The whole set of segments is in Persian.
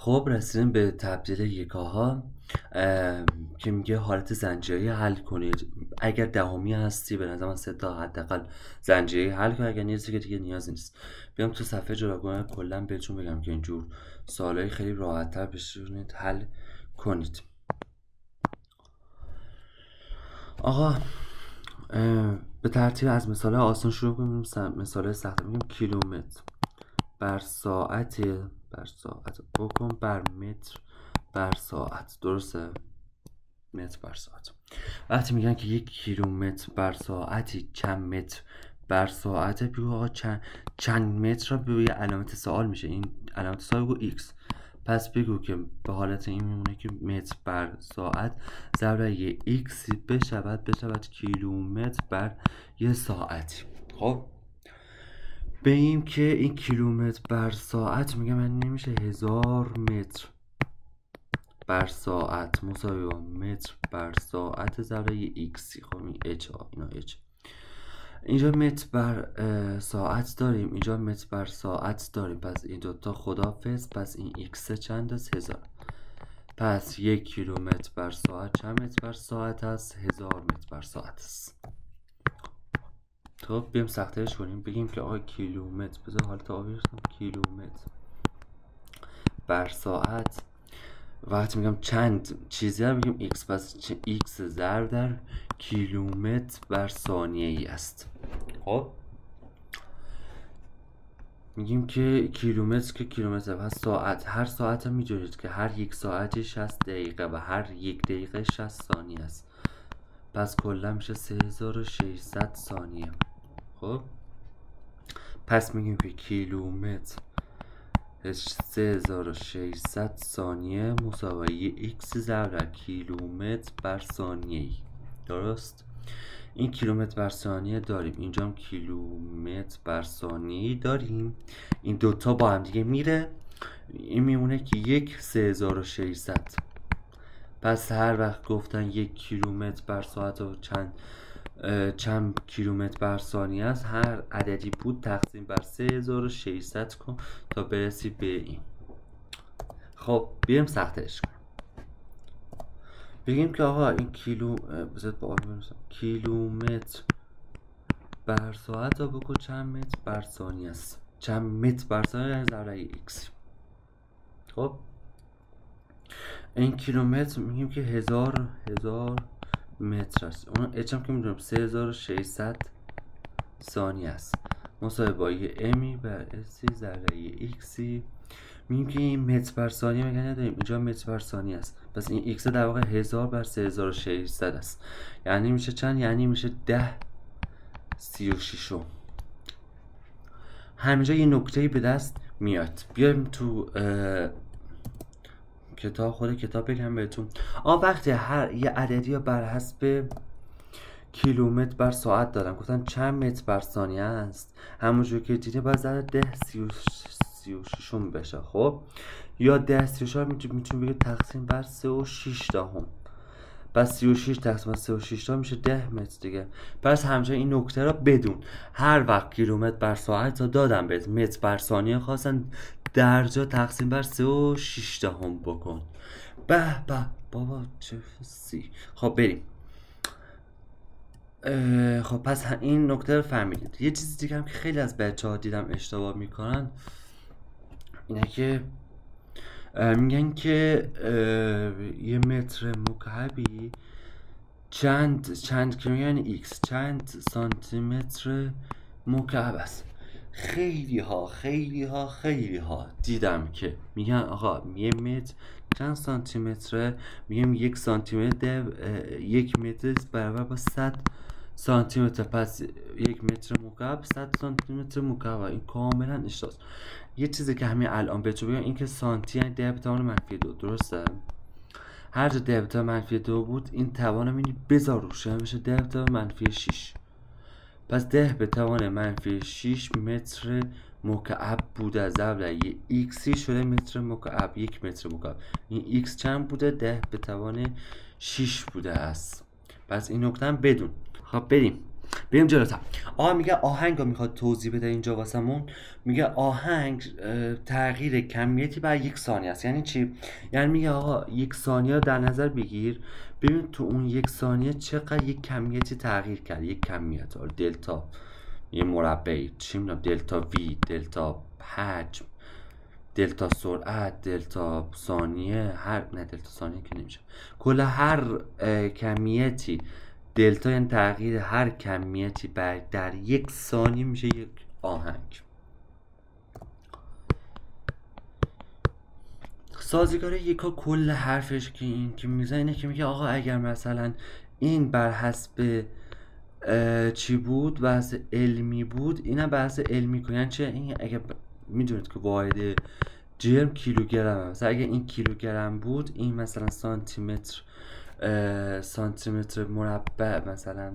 خب رسیدیم به تبدیل یکاها که میگه حالت زنجیری حل کنید. اگر دهمی هستی به نظر من 3 تا حداقل زنجیری حل کن، اگر نیستی که دیگه نیاز نیست. بیام تو صفحه جداگانه کلا بهتون بگم که اینجور سوالای خیلی راحت‌تر بشونید حل کنید. آقا به ترتیب از مثال آسان شروع کنیم. مثال سخت میگیم کیلومتر بر ساعت بکن بر متر بر ساعت. درسته؟ متر بر ساعت. وقتی میگن که 1 کیلومتر بر ساعتی چند متر بر ساعته، بگو آقا چند متر را بگو، یه علامت سوال میشه. این علامت سوال بگو ایکس. پس بگو که به حالت این میمونه که متر بر ساعت ضرب یه ایکسی بشود کیلومتر بر یه ساعتی. خب بگیم که این کیلومتر بر ساعت میگه من نمیشه 1000 متر بر ساعت مساوی با متر بر ساعت ضرب یه ایکسی. خب این اچ ها، اینا اچ. اینجا متر بر ساعت داریم، اینجا متر بر ساعت داریم، پس این دوتا خداحافظ. پس این ایکس چند است؟ 1000. پس 1 کیلومتر بر ساعت چند متر بر ساعت است؟ 1000 متر بر ساعت است. خب بیام سختش کنیم. بگیم که آقا کیلومتر، بذار حالت آبیش کنم، کیلومتر بر ساعت وقتی میگم چند چیزی رو بگیم ایکس، پس ایکس ضرب در کیلومتر بر ثانیه ای است. خب میگیم که کیلومتر که کیلومتر، پس ساعت، هر ساعت هم میدونید که هر 1 ساعتی 60 دقیقه و هر 1 دقیقه 60 ثانیه است. پس کلا میشه 3600 ثانیه. خب پس میگیم که کیلومتر 3600 ثانیه مساوی ایکس ضرب در کیلومتر بر ثانیه ای. درست؟ این کیلومتر بر ثانیه داریم، اینجا هم کیلومتر بر ثانیه داریم. این دوتا با هم دیگه میره، این میمونه که 3600. پس هر وقت گفتن 1 کیلومتر بر ساعت و چند کیلومتر بر ثانیه است، هر عددی بود تقسیم بر 3600 کن تا برسی به این. خب بیایم سختش کنیم. بگیم که آقا این کیلومتر بر ساعت رو بکن چند متر بر ثانیه است. چند متر بر ثانیه ضرب ایکس. خب این کیلومتر میگیم که 1000 متر است. اون اچ هم که میدونم 3600 ثانیه است مساوی با یه امی بر اسی ضرب ایکسی. میگیم که این متر بر ثانیه میگن نداریم، اینجا متر بر ثانیه است. پس این ایکس در واقع 1000 بر 3600 است. یعنی میشه چند؟ یعنی میشه 10/36. همینجا یه نکته به دست میاد. بیایم تو خود کتاب بگم بهتون. وقتی هر یه عددی رو بر حسب کیلومتر بر ساعت دادن، گفتن چند متر بر ثانیه است، همونجور که دیده باید ضرب 10/36 بشه. خب یا 10/36 میتونه بگه تقسیم بر 3.6. پس 36 تقسیم بر 3.6 میشه 10 متر دیگه. پس همچنین این نکته را بدون، هر وقت کیلومتر بر ساعت رو دادن به متر بر ثانیه خواستن درجا تقسیم بر 3.6 بکن. به بابا چه فسی. خب بریم. خب پس این نکته رو فهمیدید. یه چیزی دیگه هم که خیلی از بچه‌ها دیدم اشتباه میکنن اینه که میگن که یه متر مکعبی چند که میگن ایکس چند سانتی متر مکعب است. خیلی ها دیدم که میگن آقا یه متر چند سانتی متره، میگم 1 سانتی متر 1 متر برابر با 100 سانتی متر. پس 1 متر مکعب 100 سانتی متر مکعب. این کاملا اشتباه. یه چیزی که همین الان بهتون بگم این که سانتی یعنی 10 به توان -2. درسته؟ هر جا 10 به توان -2 بود این توان مینی بذار روش میشه 10 به توان -6. پس 10 به توان -6 متر مکعب بوده ضرب در یه ایکسی شده متر مکعب. 1 متر مکعب این ایکس چند بوده؟ 10 به توان 6 بوده است. پس این نکته هم بدون. خب بریم. بریم جلوتر. میگه آهنگ رو میخواد توضیح بده اینجا واسمون. میگه آهنگ تغییر کمیتی بر یک ثانیه است. یعنی چی؟ یعنی میگه آقا یک ثانیه رو در نظر بگیر، ببین تو اون یک ثانیه چقدر یک کمیتی تغییر کرد. یک کمیت دلتا، یه مربعی، چی میدونم، دلتا وی، دلتا حجم، دلتا سرعت، دلتا ثانیه، نه دلتا ثانیه که نمیشه، کل هر کمیتی، دلتا یعنی تغییر هر کمیتی در یک ثانیه میشه یک آهنگ. سازگار یکا کل حرفش که این که میزنه اینه که میگه آقا اگر مثلا این بر حسب چی بود، بحث علمی بود، اینم بحث علمی کنن چه؟ این اگر میدونید که واحد جرم کیلوگرم، مثلا اگه این کیلوگرم بود، این مثلا سانتیمتر مربع، مثلا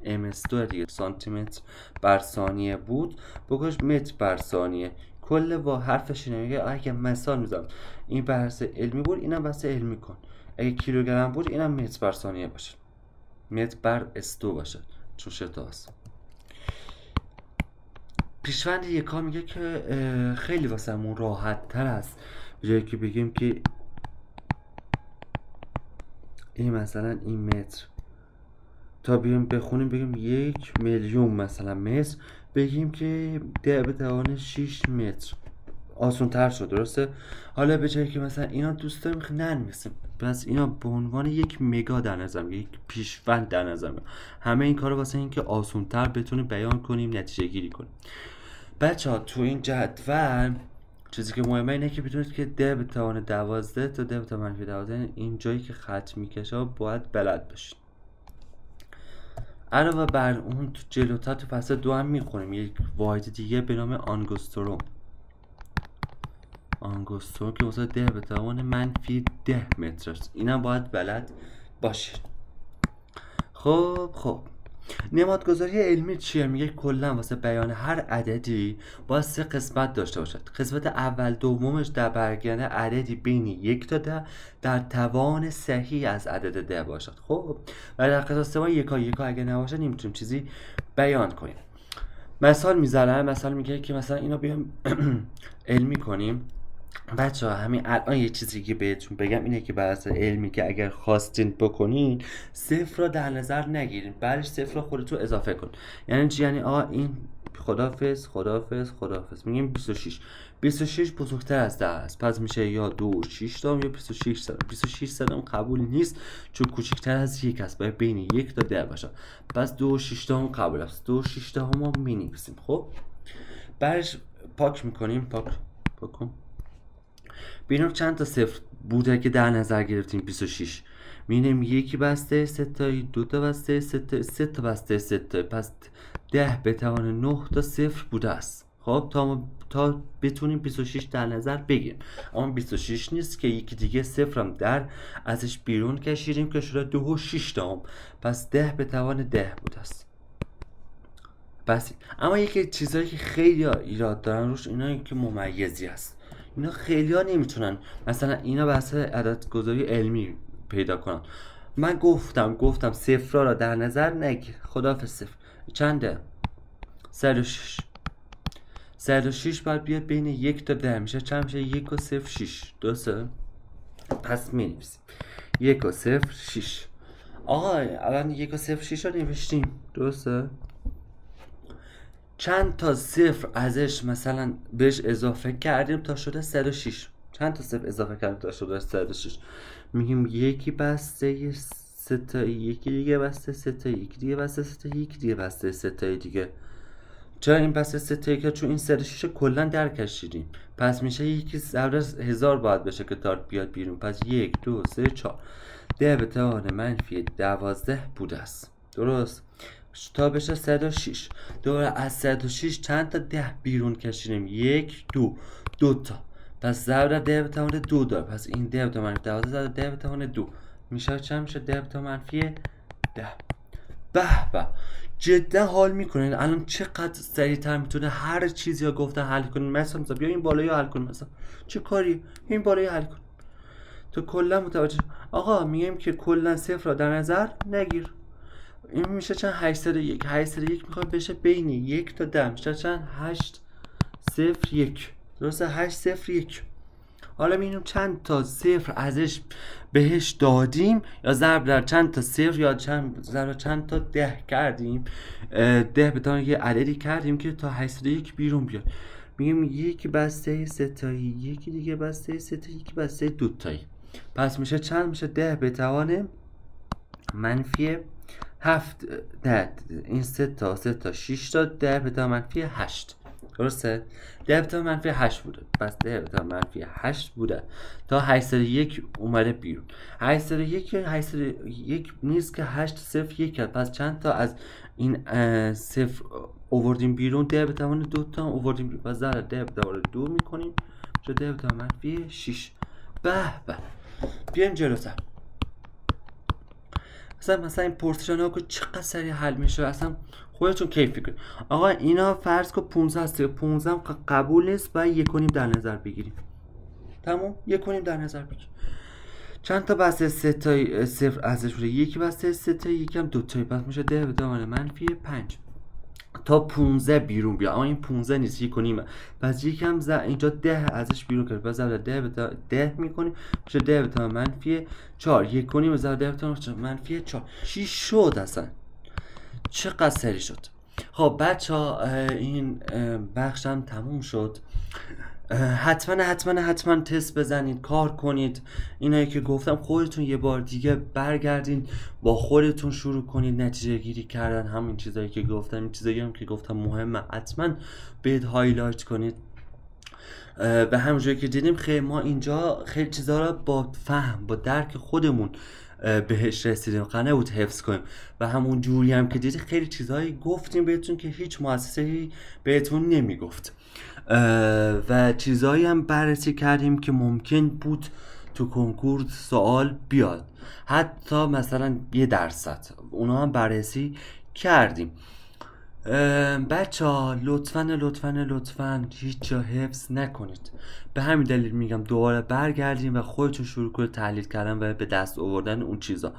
ms2 دیگه، سانتیمتر بر ثانیه بود، بگوش متر بر ثانیه. کل با حرفش اینه، میگه اگه مثال میزنم این بحث علمی بود، اینم بحث علمی کن. اگه کیلوگرم بود، اینم متر بر ثانیه باشه، متر بر اس2 باشه، چون شتاست. پیشوند یکا میگه که خیلی واسمون راحت تر است به جایی که بگیم که این مثلا این متر، تا بیایم بخونیم بگیم 1,000,000 مثلا متر، بگیم که 10 به توان 6 متر، آسان تر شد. درسته؟ حالا به جایی که مثلا اینا دوست داریم ننویسیم، پس اینا به عنوان یک مگا در نظر میگه، یک پیشوند در نظر میگه. همه این کارو واسه این که آسان تر بتونیم بیان کنیم، نتیجه گیری کنیم. بچه ها تو این جدول چیزی که مهمه اینه که بدونید که 10 به توان 12 تا 10 به توان منفی 12 این جایی که خط میکشه باید بلد باشید. علاوه بر اون تو جلوتر تو فصل 2 هم میخونیم یک واحد دیگه به نام آنگستروم که واسه 10 به توان منفی 10 متر است. اینم باید بلد باشید. خب نمادگذاری علمی چیه؟ میگه کلا واسه بیان هر عددی باید 3 قسمت داشته باشد. قسمت اول دومش در برگرده عددی بین 1 تا 10 در توان صحیح از عدد 10 باشد. خب و در قسمت سوم یکا اگه نباشه نمیتونیم چیزی بیان کنیم. مثال میزنم، مثال میگه که مثلا اینو بیام علمی کنیم. بچه ها همین الان یه چیزی که بهتون بگم اینه که بحث علمی که اگر خواستین بکنین، صفر رو در نظر نگیرین، بعدش صفر رو خودتون اضافه کن. یعنی چی؟ یعنی این خدافظ میگیم 26 بزرگتر از 10 است، پس میشه یا 2.6 یا 26 صدام قبول نیست چون کوچکتر از 1 است، باید بین 1 تا 10 باشه. پس 2.6 قبول است، 2.6 ما مینویسیم. خب بعدش پاک میکنیم، پاک کن. ببینیم چند تا صفر بوده که در نظر گرفتیم. 26 می‌بینیم یکی بسته 3 تایی، 2 تا بسته 3 تا، 3 تا بسته 3 تا، پس 10 به توان 9 تا صفر بوده است. خب تا بتونیم 26 در نظر بگیریم. اما 26 نیست که یکی دیگه صفرم در ازش بیرون کشیدیم که شده 2.6 تا، پس 10 به توان 10 بوده است. بس اما یکی چیزایی که خیلی ایراد دارن روش اینا که ممیزی است. اینا خیلی ها نمیتونن مثلا اینا بحث عدد گذاری علمی پیدا کنن. من گفتم صفرها را در نظر نگیر. خداحافظ. صفر چنده؟ 106 باید بیاد بین 1 تا 10 میشه چند میشه؟ 1 و 0 6. درسته؟ پس می‌نویسیم 1 و 0 6. آقا الان 1 و 0 6 رو نوشتیم، درسته؟ چند تا صفر ازش مثلا بهش اضافه کردیم تا شده 106. چند تا صفر اضافه کردیم تا شده 106. میگیم یکی بسته 3 تا، یکی دیگه بسته 3 تا، یکی دیگه بسته 3 تا، یکی دیگه بسته 3 تا دیگه. چرا این بسته 3 تا؟ که چون این 106 کلا در کشیدیم، پس میشه یکی ضرب 1000 باید بشه که تا بیاد بیرون. پس 1 2 3 4 10 به توان منفی 12 بوده است. درست؟ تا بشه 106. دوباره از 106 چند تا 10 بیرون کشیدیم؟ 1 2 تا، پس ضرب 10 به توان 2 داره، پس این 10 به توان منفی 12 ضرب 10 به توان 2 میشه چند میشه؟ 10 به توان منفی 10. به جدا حال میکنین الان چقدر سریعتر میتونه هر چیزی رو گفته حل کنین. مثلا بیا این بالایی حل کن، مثلا چه کاری این بالایی حل کن. تو کلا متوجه آقا میگیم که کلا صفر رو در نظر نگیر. این میشه چند؟ 801. 801 میخواد بشه بین 1 تا 10 میشه چند؟ 801. درسته؟ 801. حالا میبینیم چند تا صفر ازش بهش دادیم یا ضرب در چند تا صفر یا ضرب چند تا 10 کردیم. 10 بتایم یه عددی کردیم که تا 801 بیرون بیاد. میگیم یک بسته سه تایی، یکی دیگه بسته سه تایی، یکی بسته دو تایی. پس میشه چند؟ میشه 10 به توان منفی 7. نه این سه تا 6 تا 10 به توان منفی 8. درسته؟ 10 به توان منفی 8 بوده. پس 10 به توان منفی 8 بوده تا 801 اومده بیرون. 801 نیست که 8 0 1 کرد. پس چند تا از این صفر آوردیم بیرون؟ 10 به توان 2 تا آوردیم بیرون. پس ضرب 10 به توان 2 میکنیم چه 10 به توان منفی 6. به به. بیایم جلوتر. مثلا این پرسشان ها که چقدر سریع حل میشه اصلا خودتون کیف کنید. آقا اینا فرض کن 15 است. 15 قبول نیست و 1.5 در نظر بگیریم. تمام 1.5 در نظر بگیریم. چند تا بسته سه تا صفر ازش بوده؟ یکی بسته سه تا، یکی هم دو تا. پس میشه 10 به توان منفی 5 تا 15 بیرون بیا. اما این 15 نیست، 1.5. پس یکم اینجا 10 ازش بیرون کرد. پس ضرب 10 به 10 میکنیم میشه 10 به توان منفی 4. 1.5 ضرب 10 به توان منفی 4. چی شد اصلا؟ چقدر سری شد؟ خب بچه‌ها این بخشم تموم شد. حتما تست بزنید، کار کنید. اینایی که گفتم خودتون یه بار دیگه برگردین با خودتون شروع کنید نتیجه گیری کردن. همین چیزایی که گفتم، این چیزایی هم که گفتم مهمه، حتما باید هایلایت کنید. به همونجوری که دیدیم خیلی ما اینجا خیلی چیزا رو با فهم، با درک خودمون بهش رسیدیم، قراره بود حفظ کنیم. و همون جوری هم که دیدید خیلی چیزهایی گفتیم بهتون که هیچ مؤسسه‌ای بهتون نمیگفت و چیزهایی هم بررسی کردیم که ممکن بود تو کنکور سوال بیاد، حتی مثلا 1% اونا هم بررسی کردیم. بچه ها لطفاً هیچ جا حفظ نکنید. به همین دلیل میگم دوباره برگردیم و خودتون شروع کنید تحلیل کردن و به دست آوردن اون چیزا.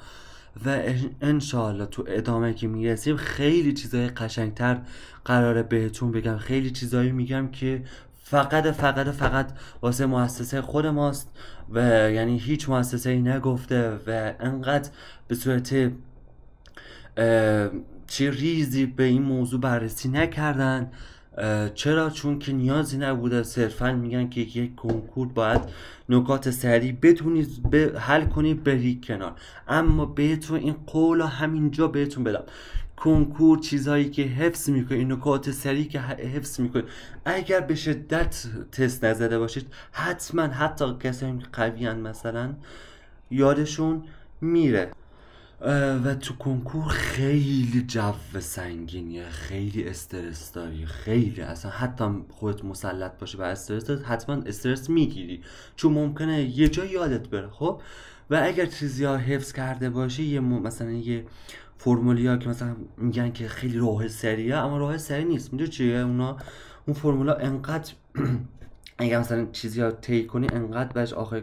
و انشاءالله تو ادامه که میرسیم خیلی چیزای قشنگتر قراره بهتون بگم. خیلی چیزایی میگم که فقط واسه مؤسسه خود ماست و یعنی هیچ مؤسسه‌ای نگفته و انقدر به صورت چه ریزی به این موضوع بررسی نکردن. چرا؟ چون که نیازی نبوده. صرفا میگن که یک کنکور باید نکات سریع بتونید حل کنید برید کنار. اما بهتون این قول همینجا بهتون بدم، کنکور چیزایی که حفظ میکنید، این نکات سریع که حفظ میکنید، اگر به شدت تست نزده باشید حتما حتی کسایی که قویان مثلا یادشون میره. و تو کنکور خیلی جو سنگینیه، خیلی استرس داری، خیلی اصلا حتی خودت مسلط باشه بر استرس حتما استرس میگیری چون ممکنه یه جا یادت بره. خب و اگر چیزی ها حفظ کرده باشی مثلا یه فرمولیا که مثلا میگن که خیلی راه سریعه، اما راه سریع نیست. میدونی چیه اونا؟ اون فرمولا انقدر اگر مثلا چیزی ها طی کنی انقدر بهش آخر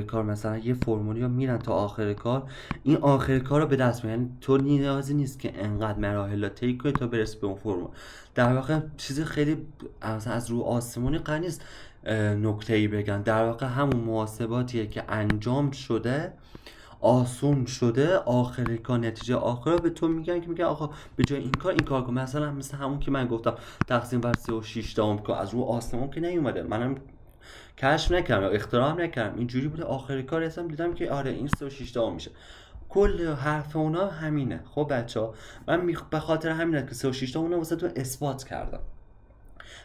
کار مثلا یه فرمولی ها میرن تا آخر کار، این آخر کار رو به دست میارن. یعنی تو نیازی نیست که انقدر مراحل رو طی کنی تا برسی به اون فرمول. در واقع چیز خیلی مثلا از رو آسمونی قرار نیست نکته‌ای بگن. در واقع همون محاسباتیه که انجام شده، آسون شده، آخر کار نتیجه آخر رو به تو میگن که میگن آقا به جای این کار کن. مثلا مثل همون که من گفتم تقسیم بر 3.6 که از رو آسمون که نیومده، منم کشف نکردم یا اختراع نکردم، اینجوری بوده. آخر کار رسیدم دیدم که آره این 3.6 میشه. کل حرف اونا همینه. خب بچه‌ها من به خاطر همینه که 3.6 اونا واسه تو اثبات کردم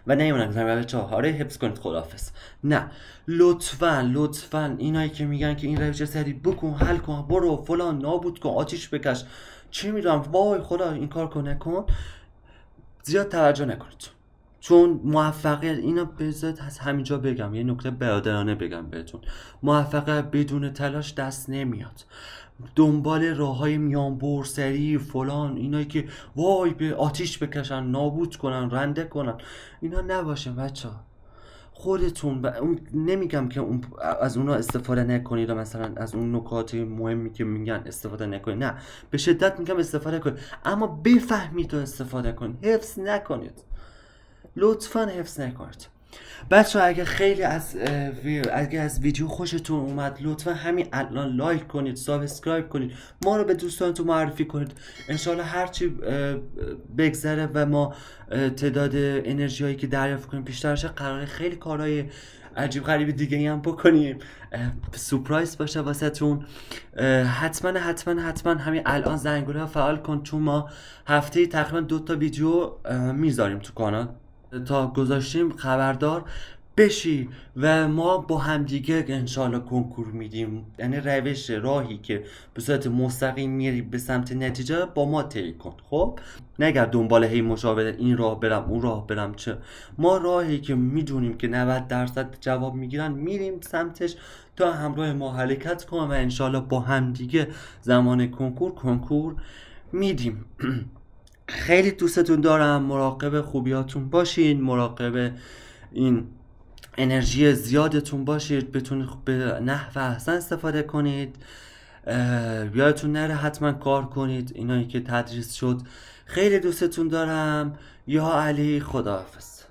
و نمیدونم گفتم بچه‌ها آره حفظ کنید خداحافظ. نه لطفاً اینایی که میگن که این روش سری بکن، حل کن، برو فلان، نابود کن، آتیش بکش، چی میدونم، وای خدا این کار کن نکن، زیاد توجه نکنید. چون موفقیت، اینا بذارید از همینجا بگم، یه نکته برادرانه بگم بهتون، موفقیت بدون تلاش دست نمیاد. دنبال راههای میانبر سریع فلان، اینایی که وای به آتیش بکشن، نابود کنن، رنده کنن، اینا نباشه بچه ها. خودتون نمیگم که از اونا استفاده نکنید و مثلا از اون نکات مهمی که میگن استفاده نکنید، نه، به شدت میگم استفاده کنید، اما بفهمید و استفاده کنید، حفظ نکنید، لطفا حفظ نکنید. بچه اگه خیلی اگه از ویدیو خوشتون اومد لطفا همین الان لایک کنید، سابسکرایب کنید، ما رو به دوستانتون معرفی کنید. انشالله هرچی بگذره و ما تعداد انرژی هایی که دریافت کنیم بیشتر شه، قراره خیلی کارهای عجیب غریب دیگه هم بکنیم، سورپرایز باشه واسه تون. حتما همین الان زنگوله ها فعال کن، چون ما هفته تقریبا 2 تا ویدیو میذاریم تو کانال، تا گذاشتیم خبردار بشی و ما با همدیگه انشالله کنکور میدیم. یعنی راهی که به صورت مستقیم میری به سمت نتیجه با ما طی کن. خب نگرد دنبال هی مشاوره این راه برم اون راه برم، چه ما راهی که میدونیم که 90% جواب میگیرن میریم سمتش، تا همراه ما حرکت کن و انشالله با همدیگه زمان کنکور میدیم. خیلی دوستتون دارم، مراقب خوبیاتون باشین، مراقب این انرژی زیادتون باشید، بتونید به نحو احسن استفاده کنید، یادتون نره حتما کار کنید اینایی که تدریس شد. خیلی دوستتون دارم. یا علی، خداحافظ.